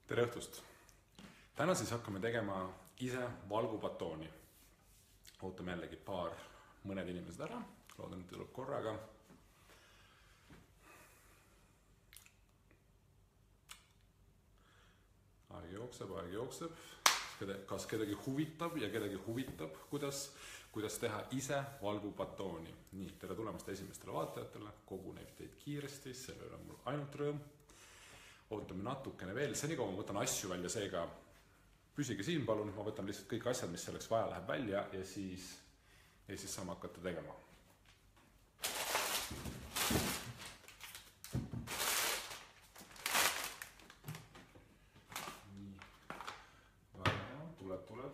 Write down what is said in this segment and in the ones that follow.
Tere õhtust! Täna siis hakkame tegema ise valgubatooni. Ootame jällegi mõned inimesed ära. Loodan, et tuleb korraga. Aeg jookseb. Kas kedagi huvitab ja kedagi huvitab, kuidas teha ise valgubatooni. Nii, tere tulemast esimestele vaatajatele. Koguneb teid kiiresti, selle üle on mul ainult rõõm. Ootame natukene veel, senikaua ma võtan asju välja, seega püsige siin palun, ma võtan lihtsalt kõik asjad, mis selleks vaja läheb välja ja siis saame hakata tegema. Nii, väga hea, tuleb, tulge.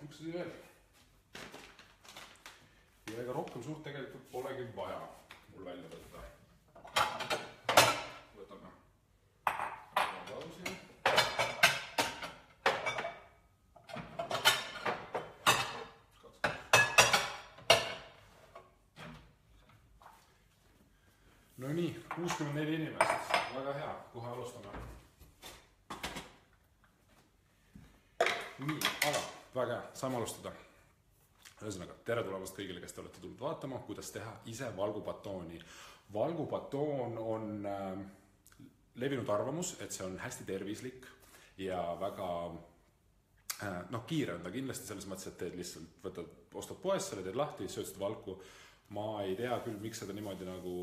Üks asi veel. Ja ega rohkem suurt tegelikult polegi vaja mul välja võtta. Võtame pausi. No nii, 64 inimest. Väga hea, kohe alustame. Nii, aga väga hea, saame alustada. Ühesõnaga, tere tulemast kõigile, kes te olete tulnud vaatama, kuidas teha ise valgubatooni. Valgubatoon on levinud arvamus, et see on hästi tervislik ja väga kiire on ta kindlasti selles mõttes, et teed lihtsalt ostad poes, selle teed lahti, sööd seda valku. Ma ei tea küll, miks seda niimoodi nagu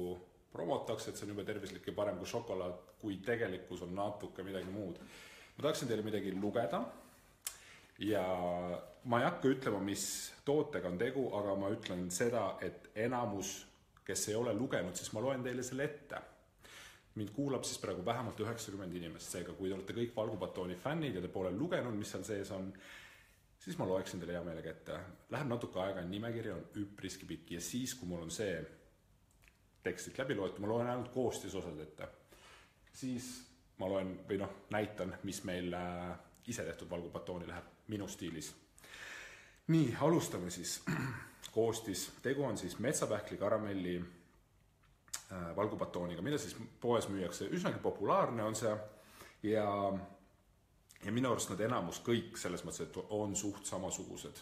promotakse, et see on juba tervislik ja parem kui šokolaad, kui tegelikkus on natuke midagi muud. Ma tahaksin teile midagi lugeda. Ja ma ei hakka ütlema, mis tootega on tegu, aga ma ütlen seda, et enamus, kes ei ole lugenud, siis ma loen teile selle ette. Mind kuulab siis praegu vähemalt 90 inimest, seega kui te olete kõik valgubatooni fännid ja te pole lugenud, mis seal sees on, siis ma loeksin teile hea meelega ette. Läheb natuke aega, nimekiri on üpriski pikk ja siis, kui mul on see tekstit läbi loetu, ma loen ainult koostisosad ette. Siis ma loen või näitan, mis meil ise tehtud valgubatooni läheb minu stiilis. Nii, alustame siis koostis. Tegu on siis metsapähkli karamelli valgubatooniga, mida siis poes müüakse. Üsnagi populaarne on see ja minu arust nad enamus kõik selles mõttes, et on suht samasugused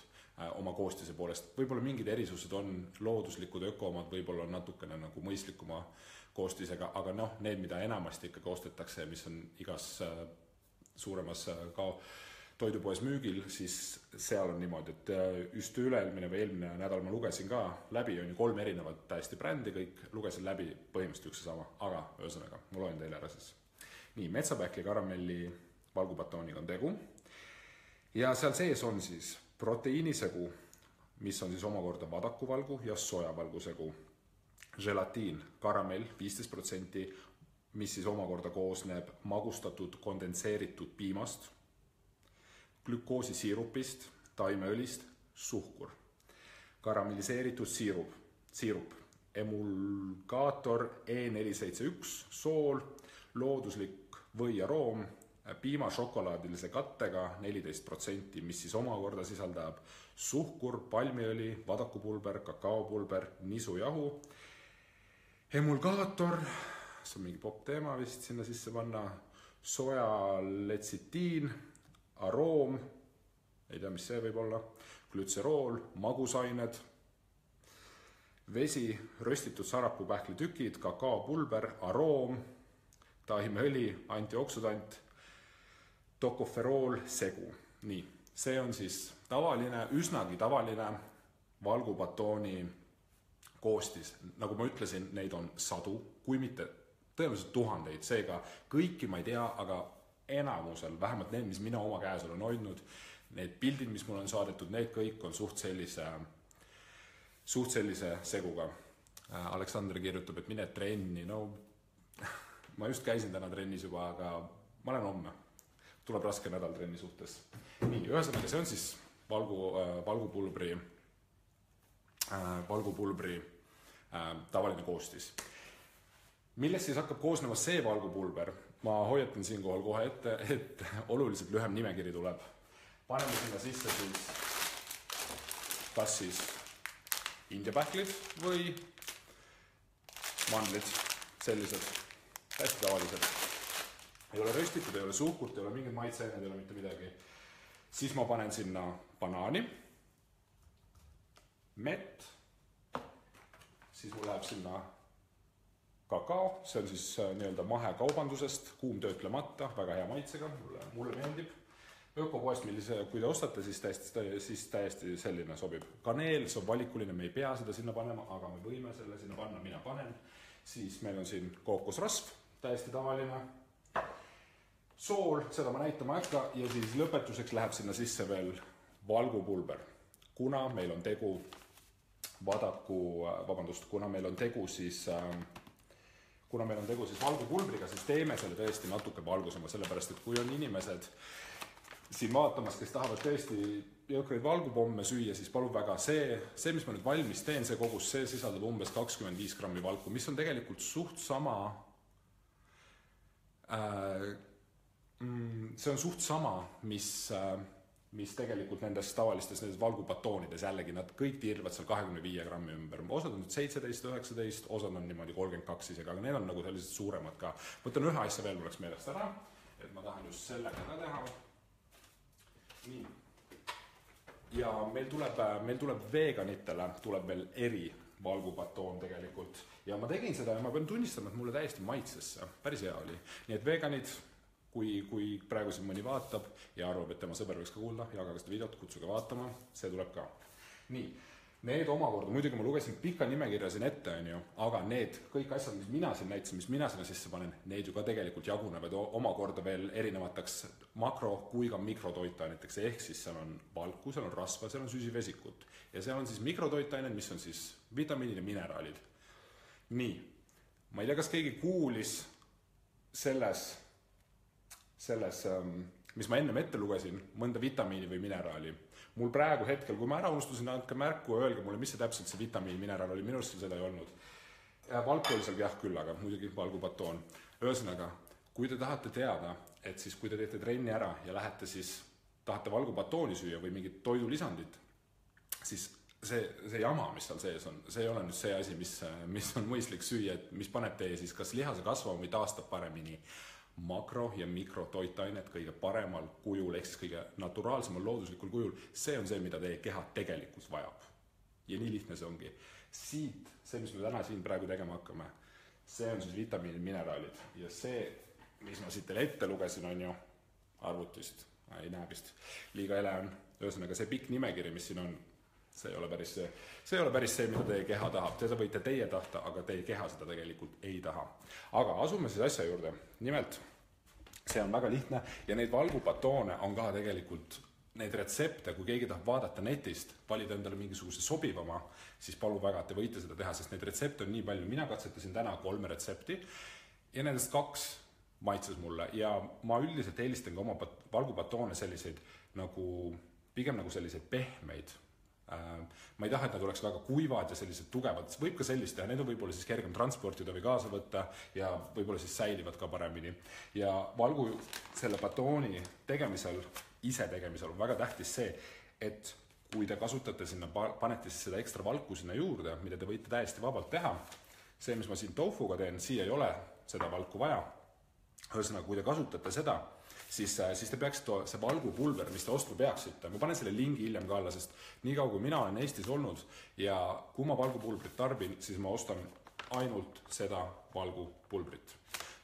oma koostise poolest. Võib-olla mingid erisused on looduslikud ökoomad, võib-olla on natukene nagu mõistlikuma koostisega, aga need, mida enamasti ikka koostetakse, mis on igas suuremas toidupoes müügil, siis seal on niimoodi, et just üle-eelmine või eelmine nädal ma lugesin ka läbi, on ju 3 erinevat täiesti brändi, kõik lugesin läbi põhimõtteliselt üks ja sama, aga ühesõnaga, ma loen teile ära siis. Nii, metsapähkli karamelli valgubatooniga on tegu ja seal sees on siis proteiinisegu, mis on siis omakorda vadakuvalgu ja sojavalgusegu, želatiin, karamell 15%, mis siis omakorda koosneb magustatud kondentseeritud piimast, glükoosisiirupist, taimeõlist, suhkur, karamelliseeritud siirup, emulgaator E471, sool, looduslik või aroom, piimašokolaadilise kattega 14%, mis siis omakorda sisaldab suhkur, palmiõli, vadakupulber, kakaopulber, nisujahu, emulgaator, see on mingi pop teema vist sinna sisse panna, sojalecitiin, aroom, ei tea, mis see võib olla, glütserool, magusained, vesi, röstitud sarapupähkli tükid, kakaopulber, aroom, taimeõli, antioksudant, tokoferool, segu. Nii, see on siis üsnagi tavaline valgubatooni koostis. Nagu ma ütlesin, neid on sadu, kui mitte tõenäoliselt tuhandeid, seega kõiki ma ei tea, aga enamusel, vähemalt need, mis mina oma käes olen hoidnud, need pildid, mis mul on saadetud, need kõik on suht sellise seguga. Aleksander kirjutab, et mine trenni. Ma just käisin täna trennis juba, aga ma olen homme. Tuleb raske nädal trenni suhtes. Nii, ühesõnaga, see on siis valgupulbri valgupulbri tavaline koostis. Millest siis hakkab koosnema see valgupulber? Ma hoiatan siinkohal kohe ette, et oluliselt lühem nimekiri tuleb. Paneme sinna sisse siis kas siis indiapähklid või mandlid, sellised, hästi tavalised. Ei ole röstitud, ei ole suhkurt, ei ole mingid maitseained, ei ole mitte midagi. Siis ma panen sinna banaani, mett, siis mul läheb sinna kakao, see on siis nii-öelda mahekaubandusest, kuumtöötlemata, väga hea maitsega, mulle meeldib. Ökopoest, kui te ostate, siis täiesti selline sobib. Kaneel, see on valikuline, me ei pea seda sinna panema, aga me võime selle sinna panna, mina panen. Siis meil on siin kookosrasv, täiesti tavaline. Sool, seda ma näitama äkka, ja siis lõpetuseks läheb sinna sisse veel valgupulber. Kuna meil on tegu valgupulbriga, siis teeme selle tõesti natuke valgusema, sellepärast, et kui on inimesed siin vaatamas, kes tahavad tõesti jõukraid valgupomme süüa, siis palun väga see, mis ma nüüd valmis teen, see kogus, see sisaldab umbes 25 grammi valku, mis on tegelikult suht sama, see on suht sama, mis tegelikult nendes tavalistes valgupatoonides jällegi, nad kõik tiirlevad seal 25 grammi ümber. Osad on 17, 19, osad on niimoodi 32 isegi, aga need on nagu sellised suuremad ka. Võtan ühe asja veel oleks meelest ära, et ma tahan just sellega ka teha. Nii. Ja meil tuleb veganitele tuleb veel eri valgupatoon tegelikult. Ja ma tegin seda ja ma pean tunnistama, et mulle täiesti maitsesse. Päris hea oli. Nii et veganid, kui praegu siin mõni vaatab ja arvab, et tema sõber võiks ka kuulda, jagage seda videot, kutsuge vaatama, see tuleb ka. Nii, need omakorda, muidugi ma lugesin pika nimekirja siin ette, aga need kõik asjad, mis mina siin näitasin, mis mina sinna sisse panen, need ju ka tegelikult jagunevad omakorda veel erinevateks makro- kui ka mikrotoitaineteks, ehk siis seal on valku, seal on rasva, seal on süsivesikut ja seal on siis mikrotoitained, mis on siis vitamiinid ja mineraalid. Nii, ma ei tea, kas keegi kuulis selles, mis ma ennem ette lugesin, mõnda vitamiini või mineraali. Mul praegu hetkel, kui ma ära unustusin, andke märku ja öelge mulle, mis see täpselt see vitamiin mineraal oli, minu arust seda ei olnud. Valku oli seal jah küll, aga muidugi valgupatoon. Ühesõnaga, kui te tahate teada, et siis kui te teete trenni ära ja lähete siis, tahate valgupatooni süüa või mingit toidulisandit, siis see jama, mis seal sees on, see ei ole nüüd see asi, mis on mõistlik süüa, et mis paneb teie siis kas lihase kasvama või taastab paremini makro- ja mikrotoitainet kõige paremal kujul, ehk siis kõige naturaalsemal looduslikul kujul, see on see, mida teie keha tegelikult vajab. Ja nii lihtne see ongi. Siit, see, mis me täna siin praegu tegema hakkame, see on siis vitamiinid, mineraalid. Ja see, mis ma siit teile ette lugesin, on ju arvutist, ei näe vist, liiga ele on. Ühesõnaga, see pikk nimekiri, mis siin on, see ei ole päris see, mida teie keha tahab. Seda võite teie tahta, aga teie keha seda tegelikult ei taha. Aga asume siis asja juurde. Nimelt, see on väga lihtne ja neid valgupatoone on ka tegelikult neid retsepte, kui keegi tahab vaadata netist, valida endale mingisuguse sobivama, siis palun väga, et te võite seda teha, sest neid retsepte on nii palju. Mina katsetasin täna 3 retsepti ja nendest 2 maitses mulle ja ma üldiselt eelistan ka oma valgupatoone selliseid pigem nagu selliseid pehmeid. Ma ei taha, et nad oleks väga kuivad ja sellised tugevad, võib ka sellist teha, need on võib-olla siis kergem transportida või kaasa võtta ja võib-olla siis säilivad ka paremini. Ja valgu selle batooni tegemisel on väga tähtis see, et kui te kasutate sinna, panete siis seda ekstra valku sinna juurde, mida te võite täiesti vabalt teha, see, mis ma siin tofuga teen, siia ei ole seda valku vaja. Ühesõnaga, kui te kasutate seda, siis te peaksite see valgupulber, mis te ostma peaksite. Ma panen selle lingi hiljem ka alla, sest nii kaua, kui mina olen Eestis olnud ja kui ma valgupulbrit tarbin, siis ma ostan ainult seda valgupulbrit.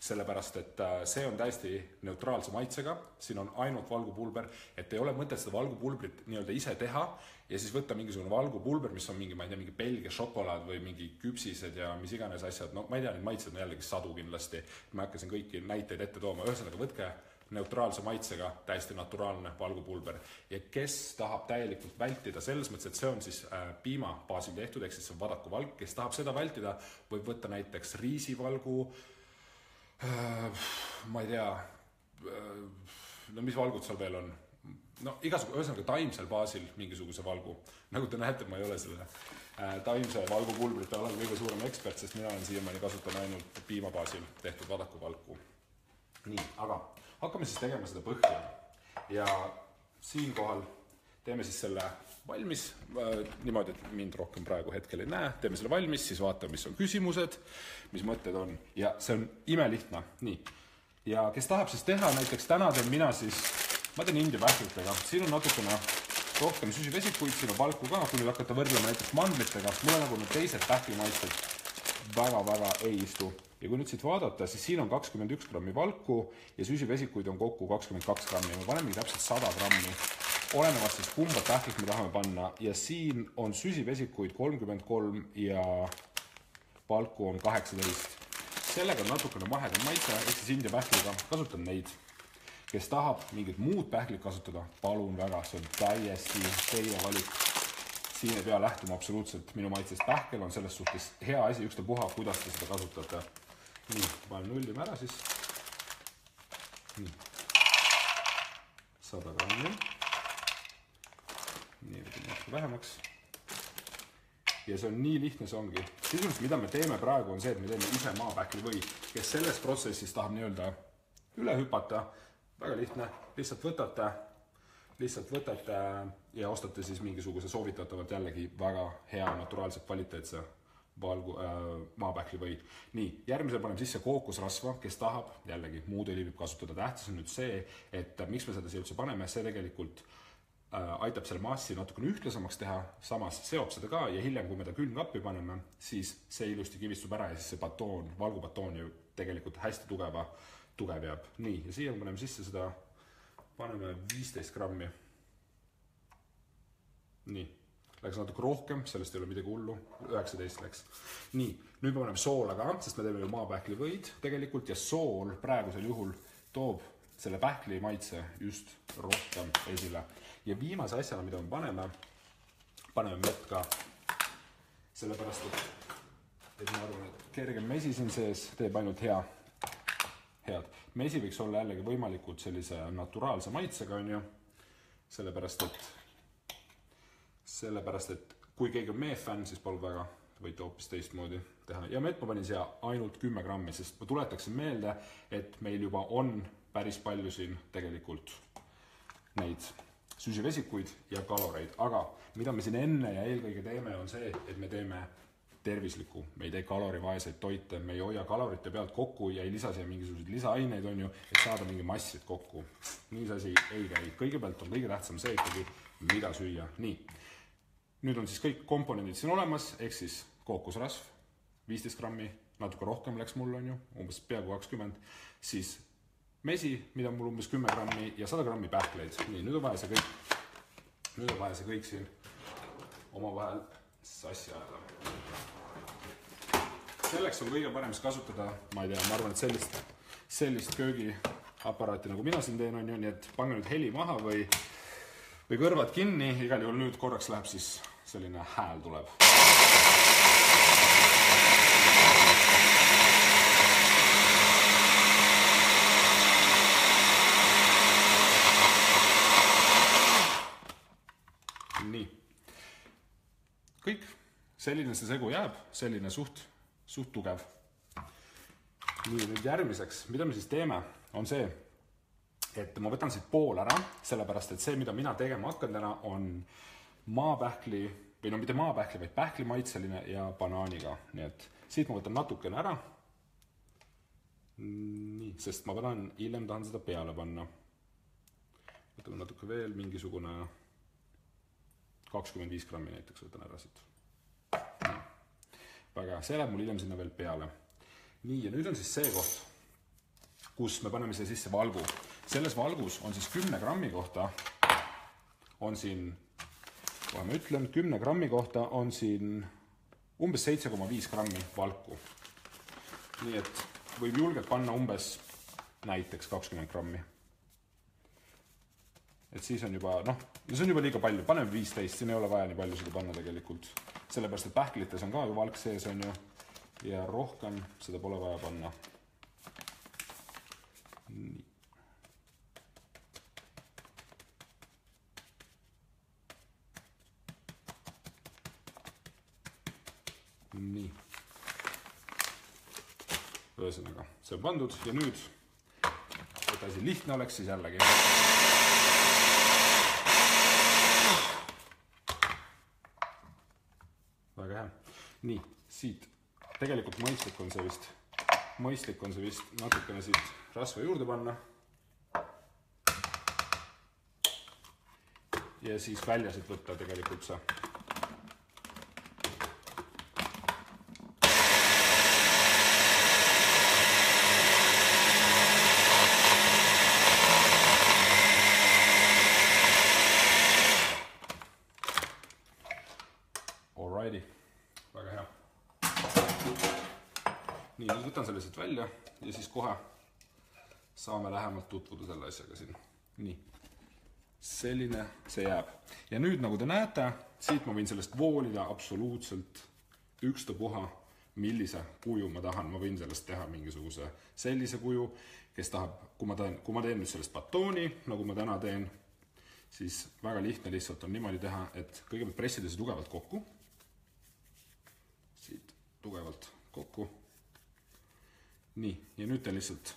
Sellepärast, et see on täiesti neutraalse maitsega, siin on ainult valgupulber, et ei ole mõtet seda valgupulbrit nii-öelda ise teha ja siis võtta mingisugune valgupulber, mis on mingi Belgia šokolaad või mingi küpsised ja mis iganes asjad. No ma ei tea, neid maitsed on jällegi sadu kindlasti. Ma hakkasin kõiki näiteid ette tooma. Ühesõnaga, võtke neutraalse maitsega, täiesti naturaalne valgupulber. Ja kes tahab täielikult vältida selles mõttes, et see on siis piima baasil tehtud, ehk siis see on vadakuvalk, kes tahab seda vältida, võib võtta näiteks riisivalgu, ma ei tea, no mis valgud seal veel on? No ühesõnaga taimsel baasil mingisuguse valgu. Nagu te näete, ma ei ole selle taimse valgupulbrite olen kõige suurem ekspert, sest mina olen siiamaani kasutan ainult piimabaasil tehtud vadakuvalku. Nii, aga hakkame siis tegema seda põhja. Ja siinkohal teeme siis selle valmis, niimoodi, et mind rohkem praegu hetkel ei näe, teeme selle valmis, siis vaatame, mis on küsimused, mis mõtted on ja see on imelihtne. Nii. Ja kes tahab siis teha, näiteks täna teen mina siis, ma teen India pähklitega, siin on natukene rohkem süsivesikuid, siin on valku ka, kui nüüd hakata võrdlema näiteks mandlitega, mulle nagu need teised pähklimaitsed väga ei istu. Ja kui nüüd siit vaadata, siis siin on 21 grammi valku ja süsivesikuid on kokku 22 grammi. Me panemegi täpselt 100 grammi, olenevalt siis kumba pähklit me tahame panna. Ja siin on süsivesikuid 33 ja valku on 18. Sellega on natukene mahedam maitse, ehk siis India pähkliga kasutan neid. Kes tahab mingit muud pähklit kasutada, palun väga, see on täiesti teie valik. Siin ei pea lähtuma absoluutselt minu maitsest. Pähkel on selles suhtes hea asi, ükstapuha, kuidas te seda kasutate. Nii, panen nullime ära siis. Nii. 100 grammi. Nii, võtame natuke vähemaks. Ja see on nii lihtne, see ongi. Sisuliselt, mida me teeme praegu, on see, et me teeme ise maapähkli või kes selles protsessis tahab nii-öelda üle hüpata. Väga lihtne, lihtsalt võtate ja ostate siis mingisuguse soovitatavalt jällegi väga hea naturaalse kvaliteetse maapähkli või. Nii, järgmisel paneme sisse kookosrasva, kes tahab, jällegi muud õli võib kasutada. Tähtis on nüüd see, et miks me seda siia üldse paneme, see tegelikult aitab selle massi natukene ühtlasemaks teha, samas seob seda ka ja hiljem, kui me ta külmkappi paneme, siis see ilusti kivistub ära ja siis see batoon, valgubatoon ju tegelikult hästi tugev jääb. Nii, ja siia paneme sisse seda, paneme 15 grammi. Nii, läks natuke rohkem, sellest ei ole midagi hullu, 19 läks. Nii, nüüd me paneme soola ka, sest me teeme ju maapähkli võid tegelikult ja sool praegusel juhul toob selle pähkli maitse just rohkem esile. Ja viimase asjana, mida me paneme mett ka, sellepärast, et ma arvan, et kergem mesi siin sees teeb ainult head. Mesi võiks olla jällegi võimalikult sellise naturaalse maitsega, on ju, sellepärast, et kui keegi on meefänn, siis palun väga, võite hoopis teistmoodi teha. Ja mett ma panin siia ainult 10 grammi, sest ma tuletaksin meelde, et meil juba on päris palju siin tegelikult neid süsivesikuid ja kaloreid. Aga mida me siin enne ja eelkõige teeme, on see, et me teeme tervislikku, me ei tee kalorivaeseid toite, me ei hoia kalorite pealt kokku ja ei lisa siia mingisuguseid lisaaineid, on ju, et saada mingi massid kokku. Nii see asi ei käi. Kõigepealt on kõige tähtsam see ikkagi, mida süüa. Nii, nüüd on siis kõik komponendid siin olemas, ehk siis kookosrasv, 15 grammi, natuke rohkem läks mul, on ju, umbes peaaegu 20, siis mesi, mida mul umbes 10 grammi ja 100 grammi pähkleid. Nii, nüüd on vaja see kõik siin omavahel sassi ajada. Selleks on kõige parem kasutada, ma ei tea, ma arvan, et sellist köögiaparaati, nagu mina siin teen, on ju, nii et pange nüüd heli maha või kõrvad kinni, igal juhul nüüd korraks läheb siis selline hääl tuleb. Nii. Kõik, selline see segu jääb, selline suht tugev. Nii, nüüd järgmiseks, mida me siis teeme, on see, et ma võtan siit pool ära, sellepärast, et see, mida mina tegema hakkan täna, on maapähkli, või no mitte maapähkli, vaid pähklimaitseline ja banaaniga. Nii et siit ma võtan natukene ära. Nii, sest ma hiljem tahan seda peale panna. Võtame natuke veel, mingisugune 25 grammi näiteks võtan ära siit. Väga, see läheb mul hiljem sinna veel peale. Nii, ja nüüd on siis see koht, kus me paneme siia sisse valgu. Selles valgus on siis 10 grammi kohta, on siin, kohe ma ütlen, 10 grammi kohta on siin umbes 7,5 grammi valku. Nii et võib julgelt panna umbes näiteks 20 grammi. Et siis on juba, see on juba liiga palju, paneme 15, siin ei ole vaja nii palju seda panna tegelikult. Sellepärast, et pähklites on ka ju valk sees, on ju, ja rohkem seda pole vaja panna. Nii. Nii. Ühesõnaga, see on pandud ja nüüd, et asi lihtne oleks, siis jällegi. Väga hea. Nii, siit. Tegelikult mõistlik on see vist natukene siit rasva juurde panna. Ja siis väljasid võtta tegelikult see. Alrighty, väga hea. Nii, nüüd võtan selle siit välja ja siis kohe saame lähemalt tutvuda selle asjaga siin. Nii. Selline see jääb. Ja nüüd, nagu te näete, siit ma võin sellest voolida absoluutselt ükstapuha, millise kuju ma tahan. Ma võin sellest teha mingisuguse sellise kuju, kes tahab, kui ma teen nüüd sellest batooni, nagu ma täna teen, siis väga lihtne lihtsalt on niimoodi teha, et kõigepealt pressida see tugevalt kokku. Siit tugevalt kokku. Nii, ja nüüd teen lihtsalt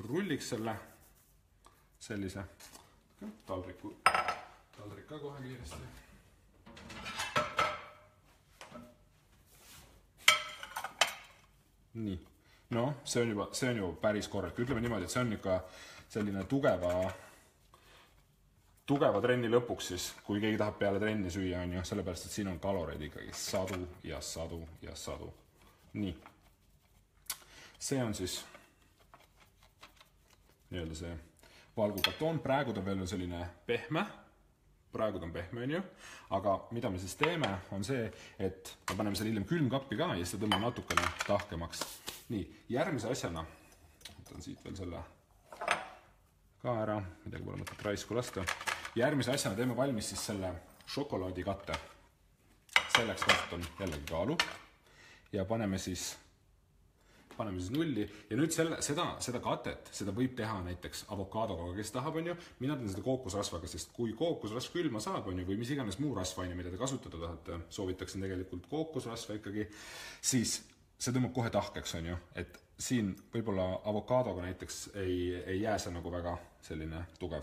rulliks selle sellise taldrik ka kohe kiiresti. Nii, no see on juba päris korralik. Ütleme niimoodi, et see on ikka selline tugeva trenni lõpuks siis, kui keegi tahab peale trenni süüa, on ju, sellepärast, et siin on kaloreid ikkagi sadu ja sadu ja sadu. Nii, see on siis nii-öelda see valgubatoon. Praegu ta veel on selline pehme, on ju, aga mida me siis teeme, on see, et me paneme selle hiljem külmkappi ka ja seda tõmbame natukene tahkemaks. Nii, järgmise asjana, võtan siit veel selle ka ära, midagi pole mõtet raisku lasta. Järgmise asjana teeme valmis siis selle šokolaadikatte. Selleks kasutan jällegi kaalu ja paneme siis nulli ja nüüd seda katet, seda võib teha näiteks avokaadoga, kes tahab, on ju, mina teen seda kookosrasvaga, sest kui kookosrasv külma saab, on ju, või mis iganes muu rasvaine, mida te kasutada tahate, soovitaksin tegelikult kookosrasva ikkagi, siis see tõmbab kohe tahkeks, on ju, et siin võib-olla avokaadoga näiteks ei jää see nagu väga selline tugev.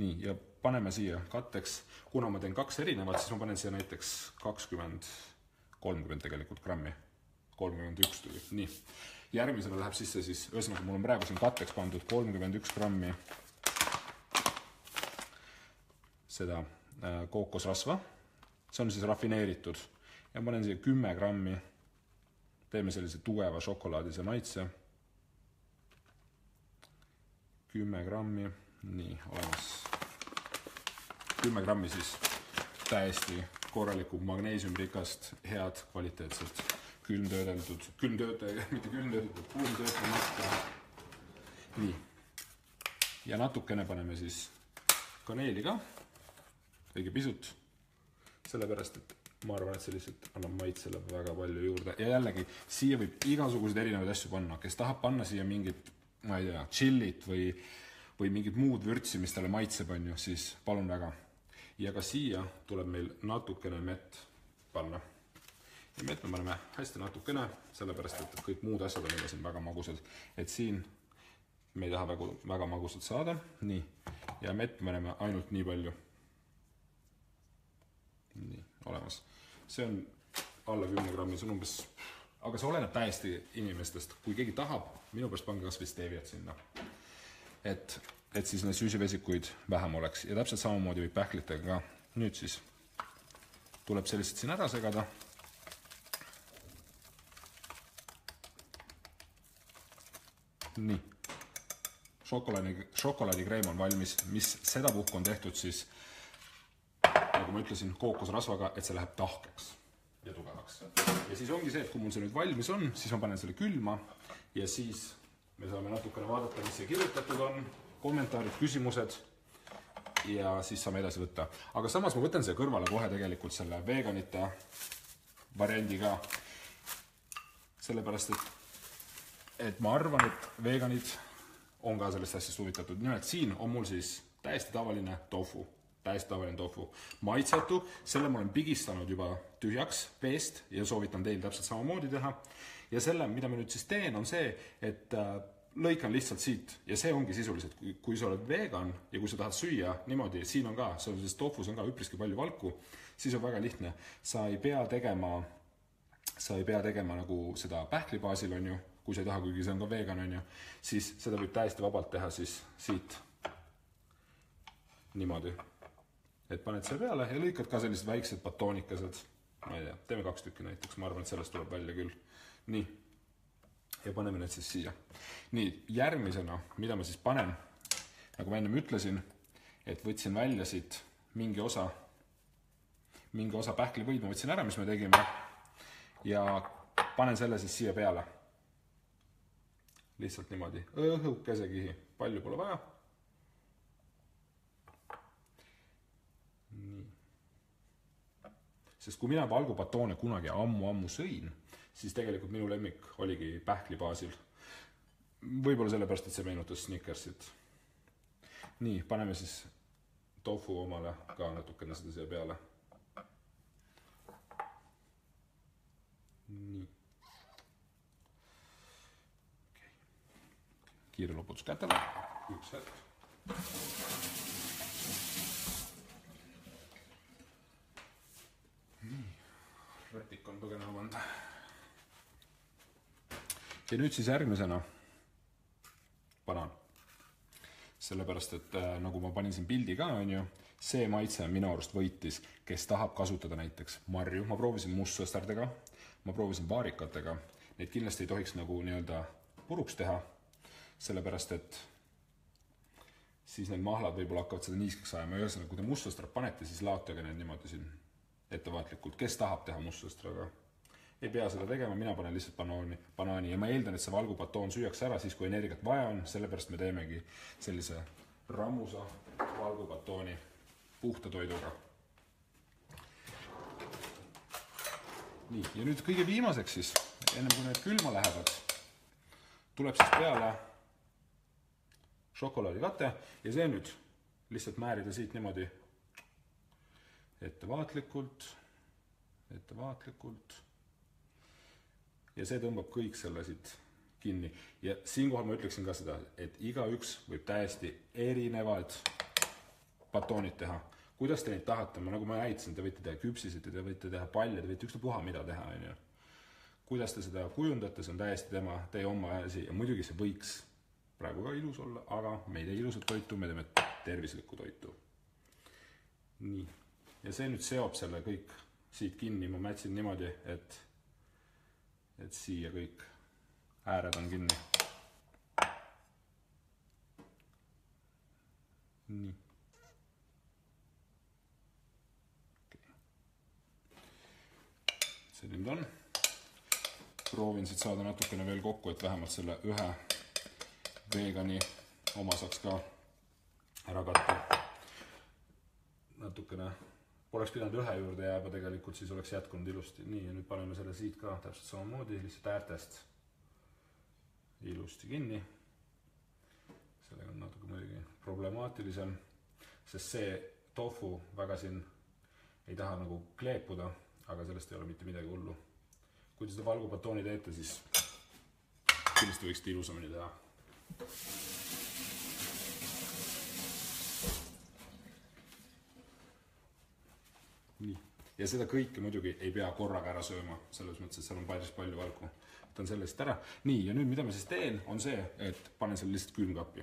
Nii, ja paneme siia katteks, kuna ma teen 2 erinevat, siis ma panen siia näiteks 30 tegelikult grammi. 31 tuli. Nii, järgmisena läheb sisse siis, ühesõnaga mul on praegu siin katteks pandud 31 grammi seda kookosrasva. See on siis rafineeritud ja panen siia 10 grammi, teeme sellise tugeva šokolaadise maitse. 10 grammi, nii, olemas 10 grammi siis täiesti korraliku magneesiumrikast, head kvaliteetselt kuumtöötamata. Nii. Ja natukene paneme siis kaneeli ka, õige pisut, sellepärast, et ma arvan, et see lihtsalt annab maitsele väga palju juurde. Ja jällegi, siia võib igasuguseid erinevaid asju panna, kes tahab panna siia mingit, ma ei tea, chillit või mingit muud vürtsi, mis talle maitseb, on ju, siis palun väga. Ja ka siia tuleb meil natukene mett panna. Ja mett me paneme hästi natukene, sellepärast, et kõik muud asjad on juba siin väga magusad. Et siin me ei taha väga magusad saada. Nii. Ja mett me paneme ainult nii palju. Nii, olemas. See on alla 10 grammi, see on umbes, aga see oleneb täiesti inimestest. Kui keegi tahab, minu pärast pange kas või steviat sinna. Et siis need süsivesikuid vähem oleks. Ja täpselt samamoodi võib pähklitega ka. Nüüd siis tuleb sellised siin ära segada. Nii, šokolaadikreem on valmis, mis seda puhku on tehtud siis, nagu ma ütlesin, kookosrasvaga, et see läheb tahkeks ja tugevaks. Ja siis ongi see, et kui mul see nüüd valmis on, siis ma panen selle külma ja siis me saame natukene vaadata, mis see kirjutatud on, kommentaarid, küsimused ja siis saame edasi võtta. Aga samas ma võtan see kõrvale kohe tegelikult selle veganite variandi ka, sellepärast, et ma arvan, et veganid on ka sellest asjast huvitatud. Nimelt siin on mul siis täiesti tavaline tofu. täiesti tavaline tofu. Maitsetu, selle ma olen pigistanud juba tühjaks veest ja soovitan teil täpselt samamoodi teha. Ja selle, mida ma nüüd siis teen, on see, et lõikan lihtsalt siit ja see ongi sisuliselt, kui sa oled vegan ja kui sa tahad süüa niimoodi, siin on ka, selles tofus on ka üpriski palju valku, siis on väga lihtne. Sa ei pea tegema nagu seda pähklibaasil, on ju, kui sa ei taha, kuigi see on ka vegan, on ju, siis seda võib täiesti vabalt teha siis siit niimoodi. Et paned selle peale ja lõikad ka sellised väiksed batoonikesed. Ma ei tea, teeme 2 tükki näiteks, ma arvan, et sellest tuleb välja küll. Nii. Ja paneme need siis siia. Nii, järgmisena, mida ma siis panen, nagu ma ennem ütlesin, et võtsin välja siit mingi osa pähklivõid, ma võtsin ära, mis me tegime, ja panen selle siis siia peale. Lihtsalt niimoodi, õhukese kihi, palju pole vaja. Nii. Sest kui mina valgupatoone kunagi ammu sõin, siis tegelikult minu lemmik oligi pähklibaasil. Võib-olla sellepärast, et see meenutas Snickersit. Nii, paneme siis tofu omale ka natukene seda siia peale. Nii. Okay. Kiire loputus kätele. Üks hetk. Nii. Rätik on põgenema pannud. Ja nüüd siis järgmisena panan. Sellepärast, et nagu ma panin siin pildi ka, on ju, see maitse minu arust võitis, kes tahab kasutada näiteks marju. Ma proovisin mustsõstardega, ma proovisin vaarikatega. Neid kindlasti ei tohiks nagu nii-öelda puruks teha, sellepärast, et siis need mahlad võib-olla hakkavad seda niiskeks ajama. Ühesõnaga, kui te mustsõstrad panete, siis laotage need niimoodi siin ettevaatlikult. Kes tahab teha mustsõstraga? Ei pea seda tegema, mina panen lihtsalt banaani ja ma eeldan, et see valgupatoon süüakse ära siis, kui energiat vaja on, sellepärast me teemegi sellise rammusa valgupatooni puhta toiduga. Nii, ja nüüd kõige viimaseks siis, ennem kui need külma lähevad, tuleb siis peale šokolaadikate ja see nüüd lihtsalt määrida siit niimoodi ettevaatlikult. Ja see tõmbab kõik selle siit kinni. Ja siinkohal ma ütleksin ka seda, et igaüks võib täiesti erinevad batoonid teha. Kuidas te neid tahate? Nagu ma näitasin, te võite teha küpsisid, te võite teha palle, te võite ükstapuha mida teha. Kuidas te seda kujundate, see on täiesti teie oma asi. Ja muidugi see võiks praegu ka ilus olla, aga me ei tee ilusat toitu, me teeme tervislikku toitu. Nii. Ja see nüüd seob selle kõik siit kinni. Ma mätsin niimoodi, et siia kõik ääred on kinni. Nii. Okay. See nüüd on. Proovin siit saada natukene veel kokku, et vähemalt selle ühe veegani oma saaks ka ära katta. Natukene poleks pidanud ühe juurde jääba tegelikult, siis oleks jätkunud ilusti. Nii, ja nüüd paneme selle siit ka täpselt samamoodi, lihtsalt äärtest ilusti kinni. Sellega on natuke muidugi problemaatilisem, sest see tofu väga siin ei taha nagu kleepuda, aga sellest ei ole mitte midagi hullu. Kui te seda valgupatooni teete, siis kindlasti võiksite ilusamini teha. Nii. Ja seda kõike muidugi ei pea korraga ära sööma, selles mõttes, et seal on päris palju valku. Võtan selle siit ära. Nii, ja nüüd mida ma siis teen, on see, et panen selle lihtsalt külmkappi.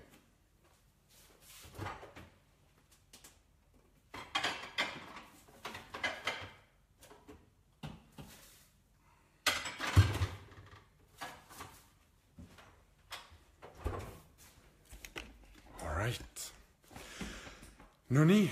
Alright. No nii.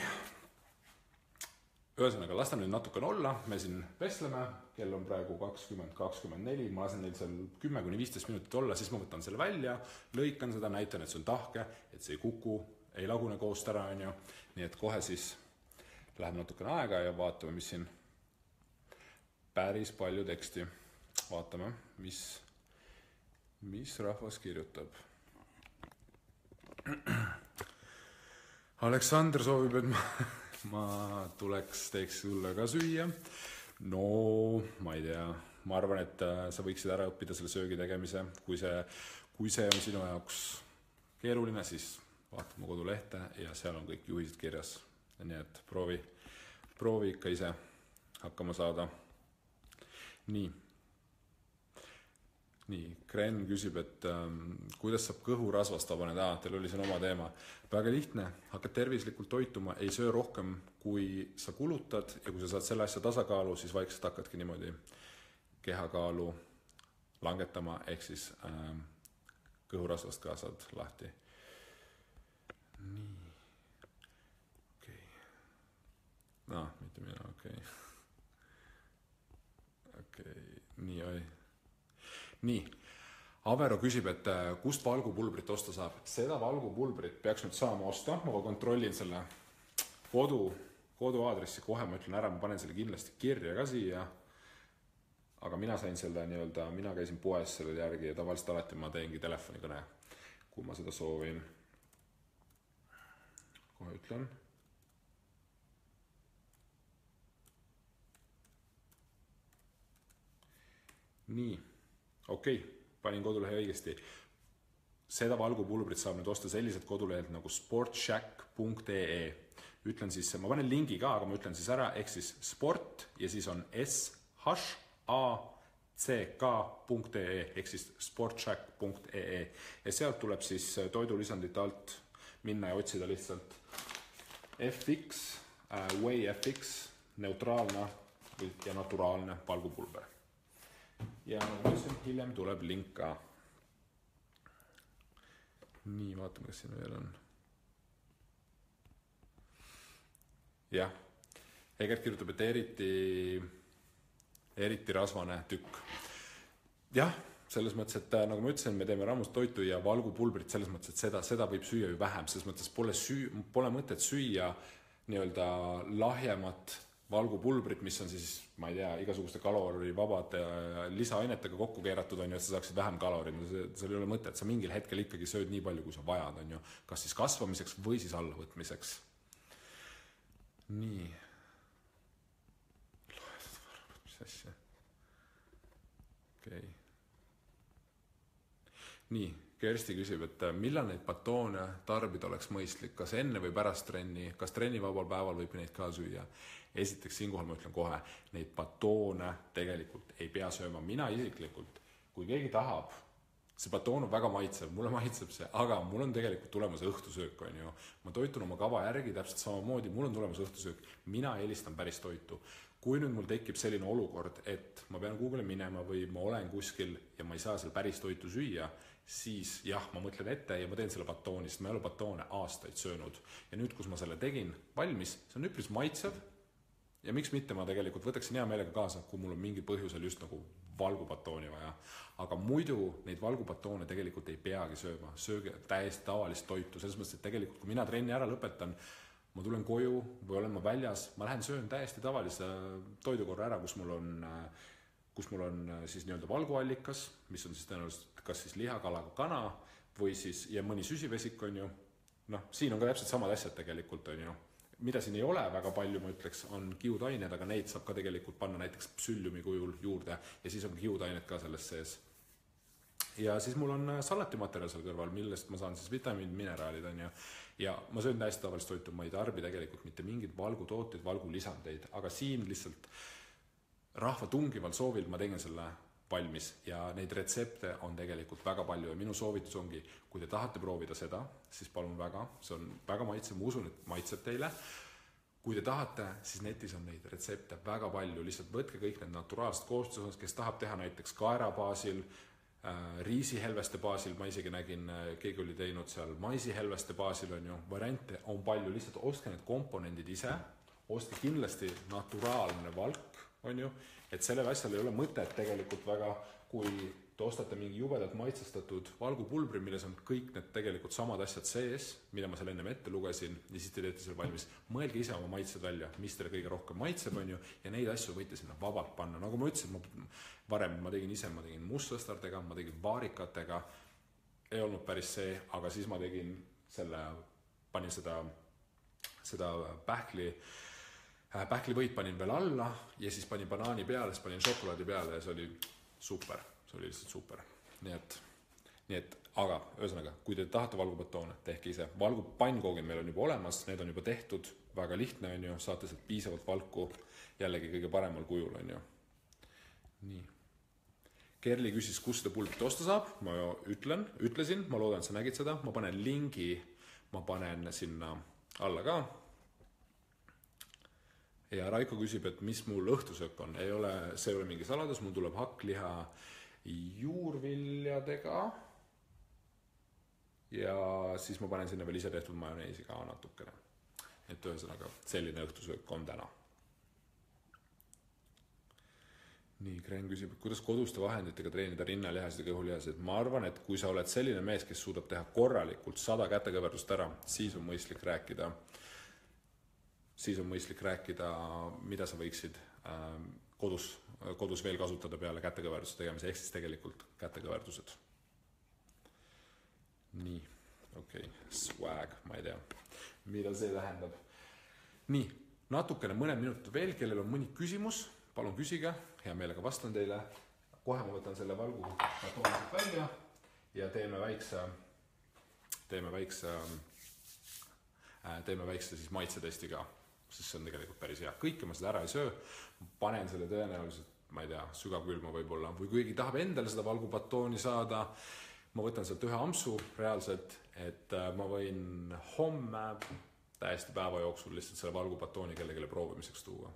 Ühesõnaga, lastan nüüd natukene olla, me siin vestleme, kell on praegu 20:24, ma lasen neil seal 10–15 minutit olla, siis ma võtan selle välja, lõikan seda, näitan, et see on tahke, et see ei kuku, ei lagune koost ära, on ju. Nii et kohe siis läheb natukene aega ja vaatame, mis siin päris palju teksti. Vaatame, mis rahvas kirjutab. Aleksander soovib, et ma ma teeks sulle ka süüa. No ma ei tea, ma arvan, et sa võiksid ära õppida selle söögi tegemise. Kui see on sinu jaoks keeruline, siis vaata mu kodulehte ja seal on kõik juhised kirjas. Nii et proovi ikka ise hakkama saada. Nii, Kren küsib, et kuidas saab kõhurasvast vabaneda? Teil oli siin oma teema. Väga lihtne, hakkad tervislikult toituma, ei söö rohkem, kui sa kulutad ja kui sa saad selle asja tasakaalu, siis vaikselt hakkadki niimoodi kehakaalu langetama, ehk siis kõhurasvast ka saad lahti. Nii, okei. Mitte mina, okei, nii oli. Nii, Avero küsib, et kust valgupulbrit osta saab. Seda valgupulbrit peaks nüüd saama osta. Ma kontrollin selle kodu aadressi kohe, ma ütlen ära, ma panen selle kindlasti kirja ka siia. Aga mina sain selle mina käisin poes selle järgi ja tavaliselt alati ma teengi telefonikõne, kui ma seda soovin. Kohe ütlen. Nii, okei, panin kodulehe õigesti. Seda valgupulbrit saab nüüd osta sellised kodulehelt nagu sportshack.ee. Ütlen siis, ma panen lingi ka, aga ma ütlen siis ära, ehk siis sport ja siis on shack.ee ehk siis sportshack.ee ja sealt tuleb siis toidulisandite alt minna ja otsida lihtsalt FX, Whey FX, neutraalne ja naturaalne valgupulber. Ja hiljem tuleb link ka. Nii, vaatame, kas siin veel on. Jah, Egert kirjutab, et eriti rasvane tükk. Jah, selles mõttes, et nagu ma ütlesin, me teeme rammust toitu ja valgupulbrit selles mõttes, et seda võib süüa ju vähem. Selles mõttes pole mõtet süüa lahjemat valgupulbrit, mis on siis, ma ei tea, igasuguste kalorivabade lisaainetega kokku keeratud, on ju, et sa saaksid vähem kalorid. Seal ei ole mõtet, sa mingil hetkel ikkagi sööd nii palju, kui sa vajad, on ju, kas siis kasvamiseks või siis allavõtmiseks. Nii. Mis asja? Okei. Nii, Kersti küsib, et millal neid batoone tarbida oleks mõistlik, kas enne või pärast trenni, kas trennivabal päeval võib neid ka süüa? Esiteks siinkohal ma ütlen kohe, neid batoone tegelikult ei pea sööma. Mina isiklikult, kui keegi tahab, see batoon on väga maitsev, mulle maitseb see, aga mul on tegelikult tulemas õhtusöök, on ju. Ma toitun oma kava järgi täpselt samamoodi, mul on tulemas õhtusöök. Mina eelistan päris toitu. Kui nüüd mul tekib selline olukord, et ma pean Google'i minema või ma olen kuskil ja ma ei saa seal päris toitu süüa, siis jah, ma mõtlen ette ja ma teen selle batooni, sest ma ei ole batoone aastaid söönud. Ja nüüd, kus ma selle tegin valmis, see on üpris maitsev ja miks mitte ma tegelikult võtaksin hea meelega kaasa, kui mul on mingi põhjusel just nagu valgubatooni vaja. Aga muidu neid valgubatoone tegelikult ei peagi sööma, sööge täiesti tavalist toitu, selles mõttes, et tegelikult kui mina trenni ära lõpetan, ma tulen koju või olen ma väljas, ma lähen söön täiesti tavalise toidukorra ära, kus mul on siis nii-öelda valguallikas, mis on siis tõenäoliselt kas siis lihakalaga kana või siis ja mõni süsivesik, on ju. Noh, siin on ka täpselt samad asjad tegelikult, on ju. Mida siin ei ole väga palju, ma ütleks, on kiudained, aga neid saab ka tegelikult panna näiteks psülliumi kujul juurde ja siis on kiudained ka selles sees. Ja siis mul on salatimaterjal seal kõrval, millest ma saan siis vitamiin, mineraalid, on ju. Ja ma söön täiesti tavalist toitu, ma ei tarbi tegelikult mitte mingid valgutooteid, valgulisandeid, aga siin lihtsalt rahva tungival soovil ma tegin selle valmis ja neid retsepte on tegelikult väga palju ja minu soovitus ongi, kui te tahate proovida seda, siis palun väga, see on väga maitsev, ma usun, et maitseb teile. Kui te tahate, siis netis on neid retsepte väga palju, lihtsalt võtke kõik need naturaalsed koostused, kes tahab teha näiteks kaera baasil, riisihelveste baasil, ma isegi nägin, keegi oli teinud seal maisihelveste baasil, on ju, variante on palju, lihtsalt ostke need komponendid ise, ostke kindlasti naturaalne valk, on ju, et sellel asjal ei ole mõtet tegelikult väga, kui te ostate mingi jubedalt maitsestatud valgupulbri, milles on kõik need tegelikult samad asjad sees, mida ma seal ennem ette lugesin ja siis te teete selle valmis. Mõelge ise oma maitsed välja, mis teile kõige rohkem maitseb, on ju, ja neid asju võite sinna vabalt panna. Nagu ma ütlesin, varem ma tegin ise, ma tegin mustsõstardega, ma tegin vaarikatega, ei olnud päris see, aga siis ma tegin selle, panin seda seda pähklivõit panin veel alla ja siis panin banaani peale, siis panin šokolaadi peale ja see oli super, see oli lihtsalt super. Nii et, aga ühesõnaga, kui te tahate valgupatoone, tehke ise. Valgupannkoogi meil on juba olemas, need on juba tehtud, väga lihtne on ju, saate sealt piisavalt valku, jällegi kõige paremal kujul on ju. Nii. Kerli küsis, kus seda pulbrit osta saab, ma ütlesin, ma loodan, et sa nägid seda, ma panen lingi, ma panen sinna alla ka. Ja Raiko küsib, et mis mul õhtusöök on, see ei ole mingi saladus, mul tuleb hakkliha juurviljadega ja siis ma panen sinna veel ise tehtud majoneesi ka natukene. Et ühesõnaga selline õhtusöök on täna. Nii, Kren küsib, et kuidas koduste vahenditega treenida rinnalihasid ja kõhulihasid. Ma arvan, et kui sa oled selline mees, kes suudab teha korralikult 100 kätekõverdust ära, siis on mõistlik rääkida, mida sa võiksid kodus veel kasutada peale kätekõverduse tegemise, ehk siis tegelikult kätekõverdused. Nii, okei, swag, ma ei tea, mida see tähendab. Nii, natukene mõned minutit veel, kellel on mõni küsimus, palun küsige, hea meelega vastan teile. Kohe ma võtan selle valgupatooniselt välja ja teeme väikse siis maitsetesti ka, sest see on tegelikult päris hea. Kõike ma seda ära ei söö, panen selle tõenäoliselt, ma ei tea, sügavkülma võib-olla, või kuigi tahab endale seda valgupatooni saada, ma võtan sealt ühe ampsu reaalselt, et ma võin homme täiesti päeva jooksul lihtsalt selle valgupatooni kellelegi proovimiseks tuua.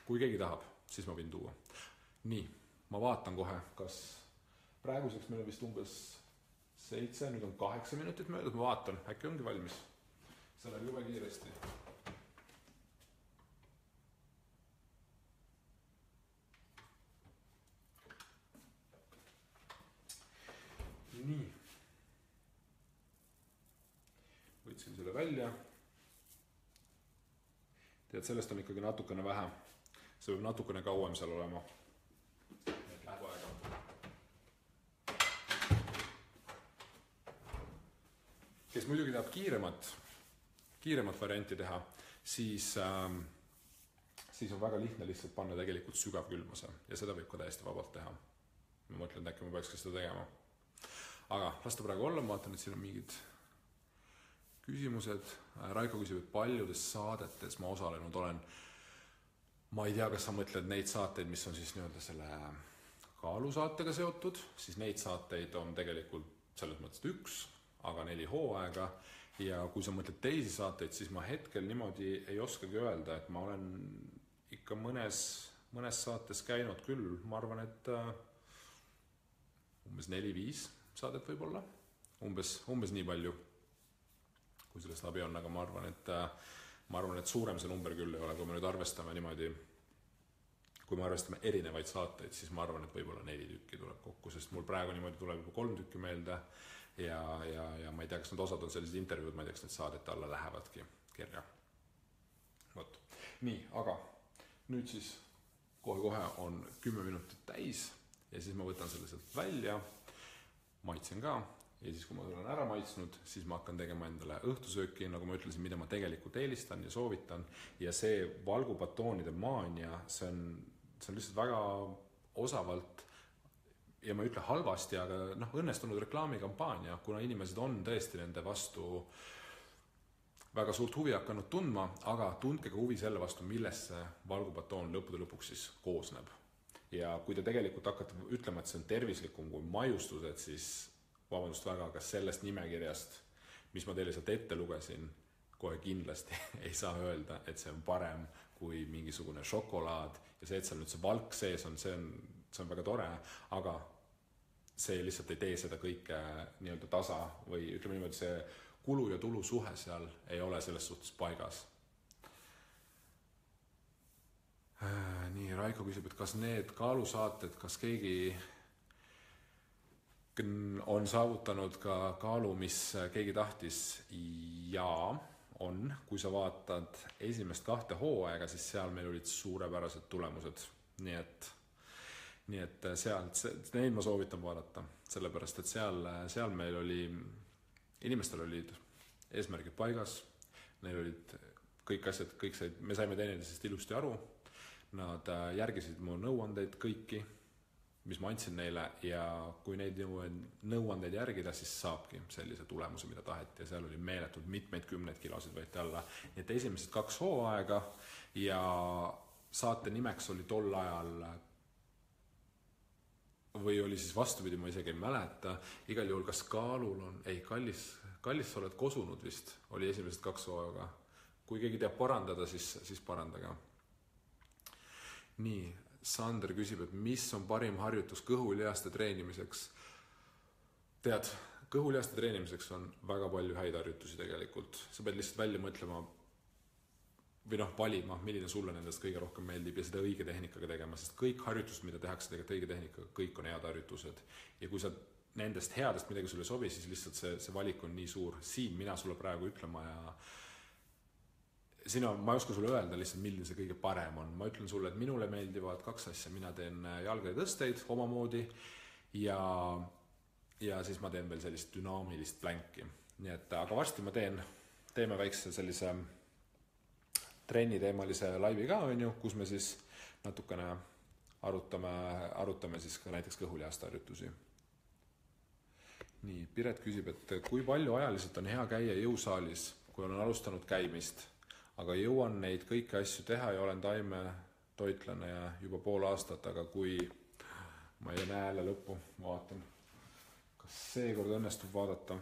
Kui keegi tahab, siis ma võin tuua. Nii, ma vaatan kohe, kas praeguseks meil on vist umbes 7, nüüd on 8 minutit möödud, ma vaatan, äkki ongi valmis. See läheb jube kiiresti. Nii. Võtsin selle välja. Tead, sellest on ikkagi natukene vähe. See võib natukene kauem seal olema. Et läheb aega. Kes muidugi tahab kiiremat varianti teha, siis on väga lihtne lihtsalt panna tegelikult sügavkülmase ja seda võib ka täiesti vabalt teha. Ma mõtlen, et äkki ma peaks ka seda tegema. Aga las ta praegu olla, ma vaatan, et siin on mingid küsimused. Raiko küsib, et paljudes saadetes ma osalenud olen. Ma ei tea, kas sa mõtled neid saateid, mis on siis nii-öelda selle kaalusaatega seotud, siis neid saateid on tegelikult selles mõttes 1, aga 4 hooaega. Ja kui sa mõtled teisi saateid, siis ma hetkel niimoodi ei oskagi öelda, et ma olen ikka mõnes saates käinud küll. Ma arvan, et umbes 4-5 saadet võib-olla. Umbes nii palju, kui sellest abi on, aga ma arvan, et suurem see number küll ei ole, kui me nüüd arvestame niimoodi, kui me arvestame erinevaid saateid, siis ma arvan, et võib-olla 4 tükki tuleb kokku, sest mul praegu niimoodi tuleb juba 3 tükki meelde ja ma ei tea, kas need osad on sellised intervjuud, ma ei tea, kas need saadete alla lähevadki kirja. Võt. Nii, aga nüüd siis kohe on 10 minutit täis ja siis ma võtan selle sealt välja, maitsen ka. Ja siis, kui ma olen ära maitsnud, siis ma hakkan tegema endale õhtusööki, nagu ma ütlesin, mida ma tegelikult eelistan ja soovitan. Ja see valgupatoonide maania, see on lihtsalt väga osavalt, ja ma ei ütle halvasti, aga õnnestunud reklaamikampaania, kuna inimesed on tõesti nende vastu väga suurt huvi hakanud tundma, aga tundke ka huvi selle vastu, millest see valgupatoon lõppude lõpuks siis koosneb. Ja kui te tegelikult hakkate ütlema, et see on tervislikum kui maiustused, siis vabandust väga, kas sellest nimekirjast, mis ma teile sealt ette lugesin, kohe kindlasti ei saa öelda, et see on parem kui mingisugune šokolaad ja see, et seal nüüd see valk sees on, see on väga tore, aga see lihtsalt ei tee seda kõike nii-öelda tasa või ütleme niimoodi, see kulu ja tulu suhe seal ei ole selles suhtes paigas. Nii, Raiko küsib, et kas need kaalusaated, kas keegi on saavutanud ka kaalu, mis keegi tahtis? Jaa, on. Kui sa vaatad esimest 2 hooaega, siis seal meil olid suurepärased tulemused. Nii et neid ma soovitan vaadata, sellepärast, et seal meil oli, inimestel olid eesmärgid paigas, neil olid kõik asjad, me saime teineteisest ilusti aru, nad järgisid mu nõuandeid kõiki, mis ma andsin neile ja kui neid nõuandeid järgida, siis saabki sellise tulemuse, mida taheti ja seal oli meeletult mitmeid kümneid kilosid võeti alla. Nii et esimesed 2 hooaega ja saate nimeks oli tol ajal või oli siis vastupidi, ma isegi ei mäleta, igal juhul kas kaalul on, kallis sa oled kosunud vist, oli esimesed 2 hooaega. Kui keegi teab parandada, siis parandage. Nii, Sander küsib, et mis on parim harjutus kõhulihaste treenimiseks? Tead, kõhulihaste treenimiseks on väga palju häid harjutusi tegelikult. Sa pead lihtsalt välja mõtlema või valima, milline sulle nendest kõige rohkem meeldib ja seda õige tehnikaga tegema, sest kõik harjutused, mida tehakse tegelikult õige tehnikaga, kõik on head harjutused. Ja kui sa nendest headest midagi sulle sobi, siis lihtsalt see valik on nii suur. Siin mina sulle praegu ütlema ja ma ei oska sulle öelda lihtsalt, milline see kõige parem on. Ma ütlen sulle, et minule meeldivad 2 asja. Mina teen jalgadetõsteid omamoodi ja siis ma teen veel sellist dünaamilist plänki. Nii et, aga varsti ma teeme väikse sellise trenniteemalise laivi ka, kus me siis natukene arutame siis ka näiteks kõhulihaste harjutusi. Nii, Piret küsib, et kui palju ajaliselt on hea käia jõusaalis, kui olen alustanud käimist? Aga jõuan neid kõiki asju teha ja olen taimetoitlane ja juba pool aastat, aga kui ma ei näe jälle lõppu, ma vaatan, kas seekord õnnestub vaadata.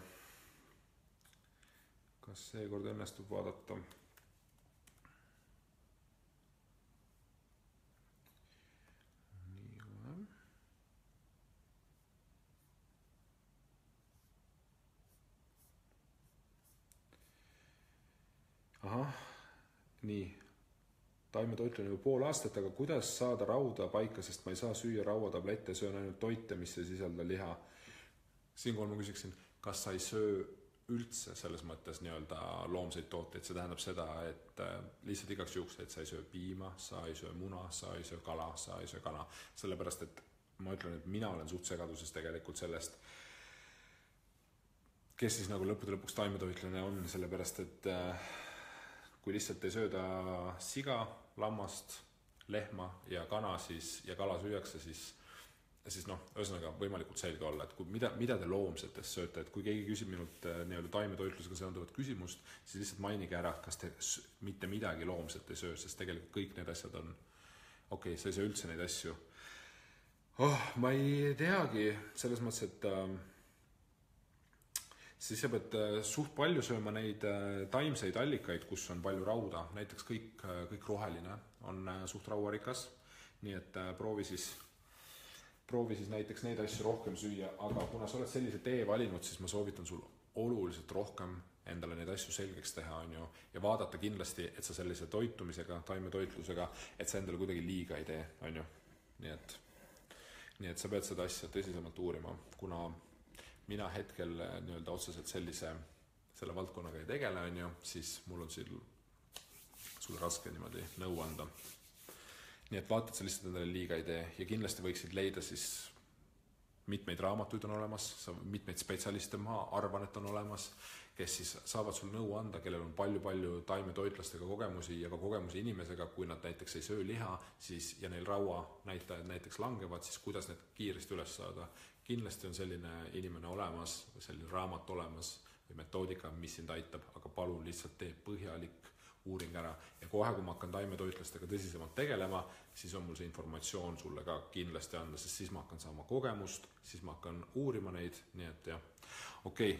Nii, taimetoitlane juba pool aastat, aga kuidas saada rauda paika, sest ma ei saa süüa rauatablette, söön ainult toite, mis ei sisalda liha. Siinkohal ma küsiksin, kas sa ei söö üldse selles mõttes nii-öelda loomseid tooteid, see tähendab seda, et lihtsalt igaks juhuks, et sa ei söö piima, sa ei söö muna, sa ei söö kala, sa ei söö kana, sellepärast, et ma ütlen, et mina olen suht segaduses tegelikult sellest, kes siis nagu lõppude lõpuks taimetoitlane on, sellepärast, et kui lihtsalt ei sööda siga, lammast, lehma ja kana ja kala süüakse, siis ühesõnaga võimalikult selge olla, et mida te loomsetest sööte, et kui keegi küsib minult nii-öelda taimetoitlusega seonduvat küsimust, siis lihtsalt mainige ära, kas te mitte midagi loomset ei söö, sest tegelikult kõik need asjad on sa ei söö üldse neid asju. Ma ei teagi, selles mõttes, et siis sa pead suht palju sööma neid taimseid allikaid, kus on palju rauda. Näiteks kõik roheline on suht rauarikas, nii et proovi siis näiteks neid asju rohkem süüa, aga kuna sa oled sellise tee valinud, siis ma soovitan sul oluliselt rohkem endale neid asju selgeks teha ja vaadata kindlasti, et sa sellise toitumisega, taimetoitlusega, et sa endale kuidagi liiga ei tee. Nii et sa pead seda asja tõsisemalt uurima, kuna mina hetkel nii-öelda otseselt selle valdkonnaga ei tegele, siis mul on sulle raske niimoodi nõu anda. Nii et vaata, et sa lihtsalt endale liiga ei tee ja kindlasti võiksid leida siis mitmeid raamatuid on olemas, mitmeid spetsialiste ma arvan, et on olemas, kes siis saavad sul nõu anda, kellel on palju taimetoitlastega kogemusi ja ka kogemusi inimesega, kui nad näiteks ei söö liha siis, ja neil raua näitajad näiteks langevad, siis kuidas need kiiresti üles saada. Kindlasti on selline inimene olemas, selline raamat olemas või metoodika, mis sind aitab, aga palun lihtsalt tee põhjalik uuring ära. Ja kohe, kui ma hakkan taimetoitlastega tõsisemalt tegelema, siis on mul see informatsioon sulle ka kindlasti anda, sest siis ma hakkan saama kogemust, siis ma hakkan uurima neid, nii et jah.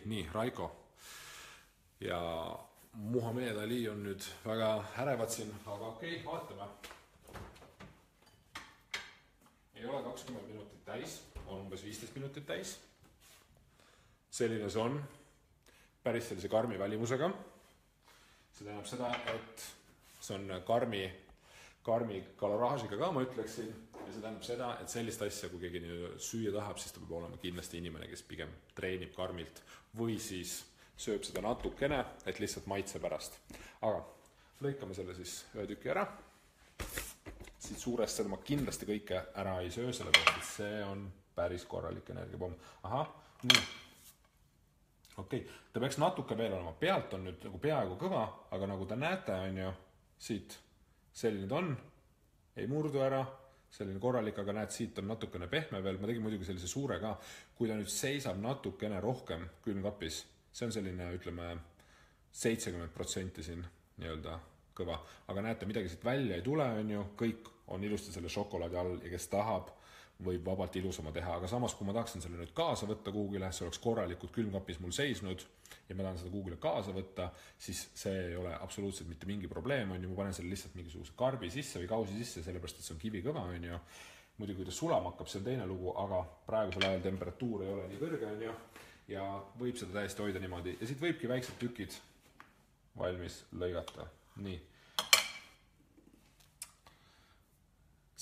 Nii, Raiko ja Muhamed Ali on nüüd väga ärevad siin, aga vaatame. Ei ole 20 minutit täis, on umbes 15 minutit täis. Selline see on, päris sellise karmi välimusega. See tähendab seda, et see on karmi kaloraažiga ka, ma ütleksin. Ja see tähendab seda, et sellist asja, kui keegi süüa tahab, siis ta peab olema kindlasti inimene, kes pigem treenib karmilt või siis sööb seda natukene, et lihtsalt maitse pärast. Aga lõikame selle siis ühe tüki ära. Siit suurest seda ma kindlasti kõike ära ei söö, sellepärast, et see on päris korralik energiapomm. Nii. okei, ta peaks natuke veel olema, pealt on nüüd nagu peaaegu kõva, aga nagu te näete, on ju, siit selline ta on, ei murdu ära, selline korralik, aga näed, siit on natukene pehme veel, ma tegin muidugi sellise suure ka, kui ta nüüd seisab natukene rohkem külmkapis, see on selline, ütleme, 70% siin nii-öelda kõva, aga näete, midagi siit välja ei tule, on ju, kõik on ilusti selle šokolaadi all ja kes tahab, võib vabalt ilusama teha, aga samas, kui ma tahaksin selle nüüd kaasa võtta kuhugile, see oleks korralikult külmkapis mul seisnud ja ma tahan seda kuhugile kaasa võtta, siis see ei ole absoluutselt mitte mingi probleem, on ju, ma panen selle lihtsalt mingisuguse karbi sisse või kausi sisse, sellepärast, et see on kivikõva, on ju. Muidugi, kui ta sulama hakkab, see on teine lugu, aga praegusel ajal temperatuur ei ole nii kõrge, on ju, ja võib seda täiesti hoida niimoodi. Ja siit võibki väiksed tükid valmis lõigata. Nii.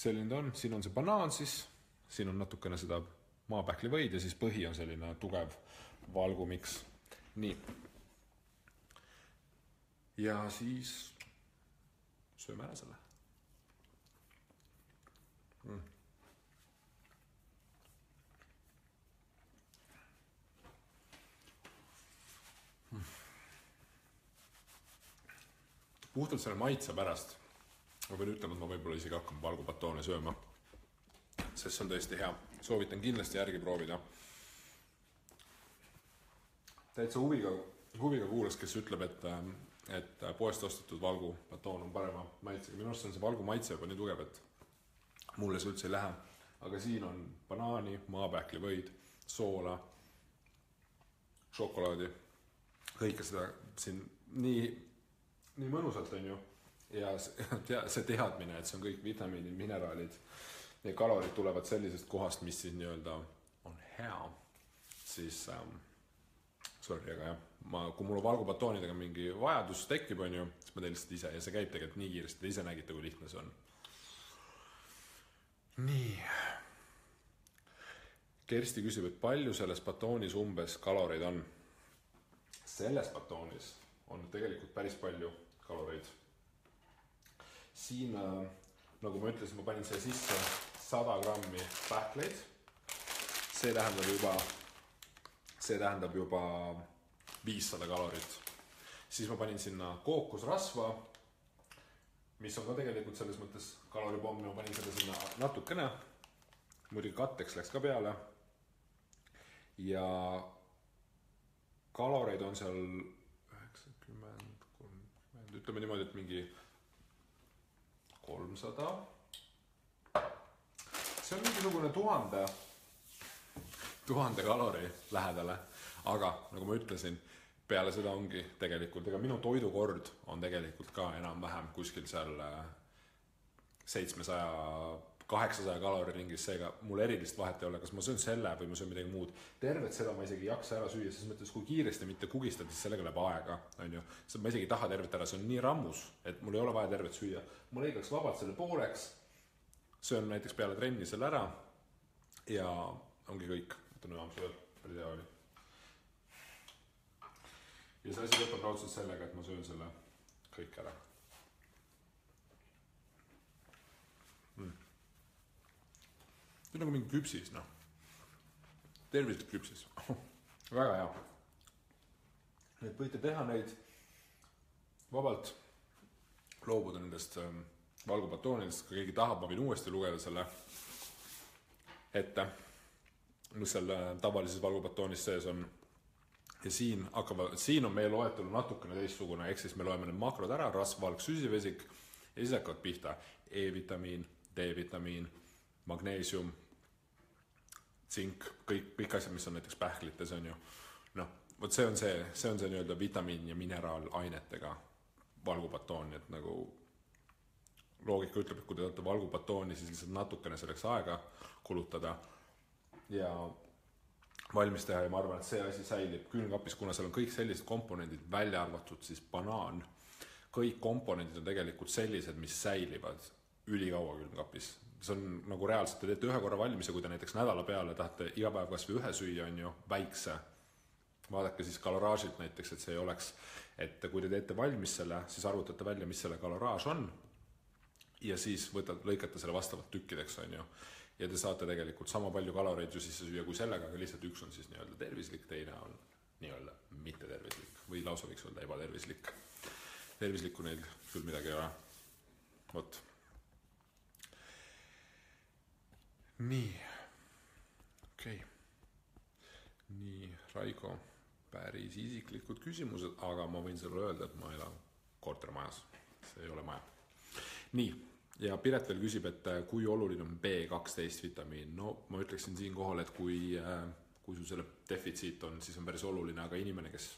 Selline on, siin on see banaan siis, siin on natukene seda maapähklivõid ja siis põhi on selline tugev valgumiks. Nii. Ja siis sööme ära selle. Puhtalt selle maitse pärast. Ma võin ütlema, et ma võib-olla isegi hakkan valgupatoone sööma. Sest see on tõesti hea. Soovitan kindlasti järgi proovida. Täitsa huviga kuulas, kes ütleb, et poest ostetud valgupatoon on parema maitsega. Minu arust on see valgu maitse juba nii tugev, et mulle see üldse ei lähe. Aga siin on banaani, maapähklivõid, soola, šokolaadi. Kõike seda siin nii mõnusalt on ju. Ja see teadmine, et see on kõik vitamiinid, mineraalid ja kalorid tulevad sellisest kohast, mis siis nii-öelda on hea, siis sorry, aga jah, kui mul valgupatoonidega mingi vajadus tekib, on ju, siis ma teen lihtsalt ise ja see käib tegelikult nii kiiresti, te ise nägite, kui lihtne see on. Nii. Kersti küsib, et palju selles batoonis umbes kaloreid on? Selles batoonis on tegelikult päris palju kaloreid. Siin, nagu ma ütlesin, ma panin siia sisse 100 grammi pähkleid. See tähendab juba 500 kalorit. Siis ma panin sinna kookosrasva, mis on ka tegelikult selles mõttes kaloripomm, ma panin seda sinna natukene. Muidugi katteks läks ka peale. Ja kaloreid on seal 90, 30, ütleme niimoodi, et mingi 300. See on mingisugune 1000 kalori lähedale, aga nagu ma ütlesin, peale seda ongi tegelikult, ega minu toidukord on tegelikult ka enam-vähem kuskil seal 700-800 kalori ringis, seega mul erilist vahet ei ole, kas ma söön selle või ma söön midagi muud. Tervet seda ma isegi ei jaksa ära süüa, ses mõttes kui kiiresti mitte kugistad, siis sellega läheb aega, on ju. Ma isegi ei taha tervet ära, see on nii rammus, et mul ei ole vaja tervet süüa. Ma lõigaks vabalt selle pooleks, söön näiteks peale trenni selle ära ja ongi kõik. Võtan ühe amsu veel, päris hea oli. Ja see asi lõpeb raudselt sellega, et ma söön selle kõik ära. See on nagu mingi küpsis, noh. Tervislik küpsis. Väga hea. Need võite teha neid vabalt loobuda nendest valgupatoonidest, kui keegi tahab, ma võin uuesti lugeda selle ette, mis seal tavalises valgupatoonis sees on. Ja siin on meie loetelu natukene teistsugune, ehk siis me loeme need makrod ära, rasv, valg, süsivesik ja siis hakkavad pihta E-vitamiin, D-vitamiin, magneesium, tsink, kõik asjad, mis on näiteks pähklites, on ju. Noh, võt see on see nii-öelda vitamiin ja mineraalainetega valgupatoon, et nagu loogika ütleb, et kui te olete valgupatooni, siis lihtsalt natukene selleks aega kulutada ja valmis teha ja ma arvan, et see asi säilib külmkapis, kuna seal on kõik sellised komponendid välja arvatud, siis banaan. Kõik komponendid on tegelikult sellised, mis säilivad ülikaua külmkapis. See on nagu reaalselt, te teete ühe korra valmis ja kui te näiteks nädala peale tahate iga päev kas või ühe süüa, on ju, väikse. Vaadake siis kaloraažilt näiteks, et see ei oleks, et kui te teete valmis selle, siis arvutate välja, mis selle kaloraaž on ja siis lõikate selle vastavalt tükkideks, on ju. Ja te saate tegelikult sama palju kaloreid ju sisse süüa kui sellega, aga lihtsalt üks on siis nii-öelda tervislik, teine on nii-öelda mittetervislik või lausa võiks öelda ebatervislik. Tervislikku neil küll midagi ei ole. Vot. Nii. Okei. Nii, Raigo, päris isiklikud küsimused, aga ma võin sulle öelda, et ma elan kortermajas. See ei ole maja. Nii, ja Piret veel küsib, et kui oluline on B12 vitamiin. No ma ütleksin siin kohal, et kui sul selle defitsiit on, siis on päris oluline, aga inimene, kes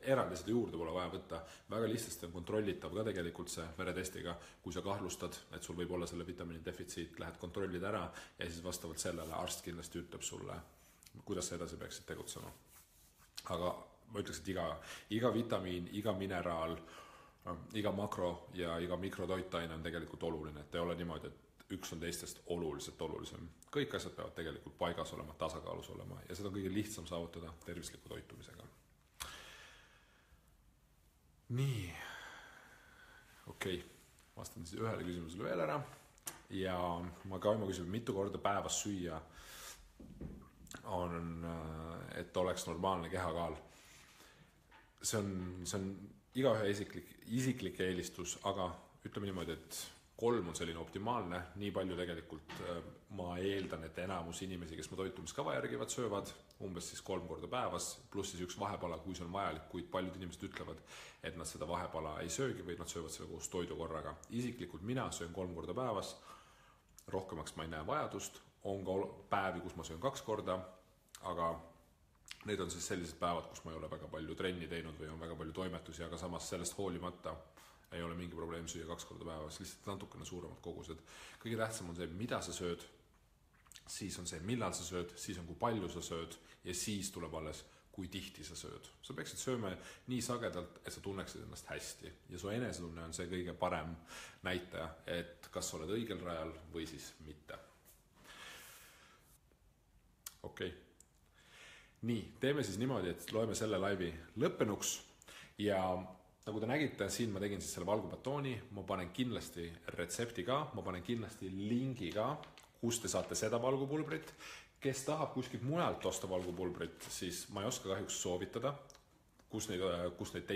eraldi seda juurde pole vaja võtta, väga lihtsasti on kontrollitav ka tegelikult see veretestiga, kui sa kahtlustad, et sul võib olla selle vitamiini defitsiit, lähed kontrollid ära ja siis vastavalt sellele arst kindlasti ütleb sulle, kuidas sa edasi peaksid tegutsema. Aga ma ütleks, et iga vitamiin, iga mineraal, iga makro ja iga mikrotoitaine on tegelikult oluline, et ei ole niimoodi, et üks on teistest oluliselt olulisem. Kõik asjad peavad tegelikult paigas olema, tasakaalus olema ja seda on kõige lihtsam saavutada tervisliku toitumisega. Nii, okei, vastan siis ühele küsimusele veel ära ja ma küsib, mitu korda päevas süüa on, et oleks normaalne kehakaal. See on igaühe isiklik eelistus, aga ütleme niimoodi, et 3 on selline optimaalne, nii palju tegelikult ma eeldan, et enamus inimesi, kes ma toitumiskava järgivad, söövad umbes siis 3 korda päevas, pluss siis üks vahepala, kui see on vajalik, kuid paljud inimesed ütlevad, et nad seda vahepala ei söögi või nad söövad selle koos toidukorraga. Isiklikult mina söön 3 korda päevas, rohkemaks ma ei näe vajadust, on ka päevi, kus ma söön 2 korda, aga need on siis sellised päevad, kus ma ei ole väga palju trenni teinud või on väga palju toimetusi, aga samas sellest hoolimata ei ole mingi probleem süüa 2 korda päevas, lihtsalt natukene suuremad kogused. Kõige tähtsam on see, mida sa sööd, siis on see, millal sa sööd, siis on, kui palju sa sööd ja siis tuleb alles, kui tihti sa sööd. Sa peaksid sööma nii sagedalt, et sa tunneksid ennast hästi ja su enesetunne on see kõige parem näitaja, et kas sa oled õigel rajal või siis mitte. Okei. Nii, teeme siis niimoodi, et loeme selle laivi lõppenuks ja nagu te nägite, siin ma tegin siis selle valgubatooni, ma panen kindlasti retsepti ka, ma panen kindlasti lingi ka, kus te saate seda valgupulbrit. Kes tahab kuskilt mujalt osta valgupulbrit, siis ma ei oska kahjuks soovitada, kus neid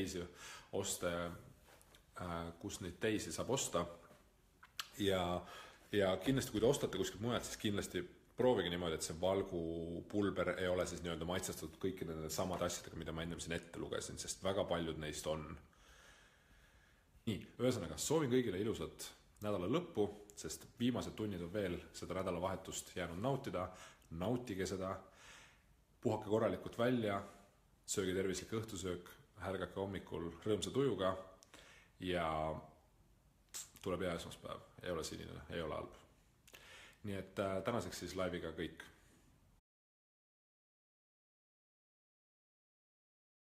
teisi saab osta. Ja kindlasti, kui te ostate kuskilt mujalt, siis kindlasti proovige niimoodi, et see valgupulber ei ole siis nii-öelda maitsestatud kõikide nende samade asjadega, mida ma enne siin ette lugesin, sest väga paljud neist on. Nii, ühesõnaga, soovin kõigile ilusat nädala lõppu, sest viimased tunnid on veel seda nädalavahetust jäänud nautida. Nautige seda, puhake korralikult välja, sööge tervislik õhtusöök, härgake hommikul rõõmsa tujuga ja tuleb hea esmaspäev, ei ole sinine, ei ole halb. Nii et tänaseks siis laiviga kõik.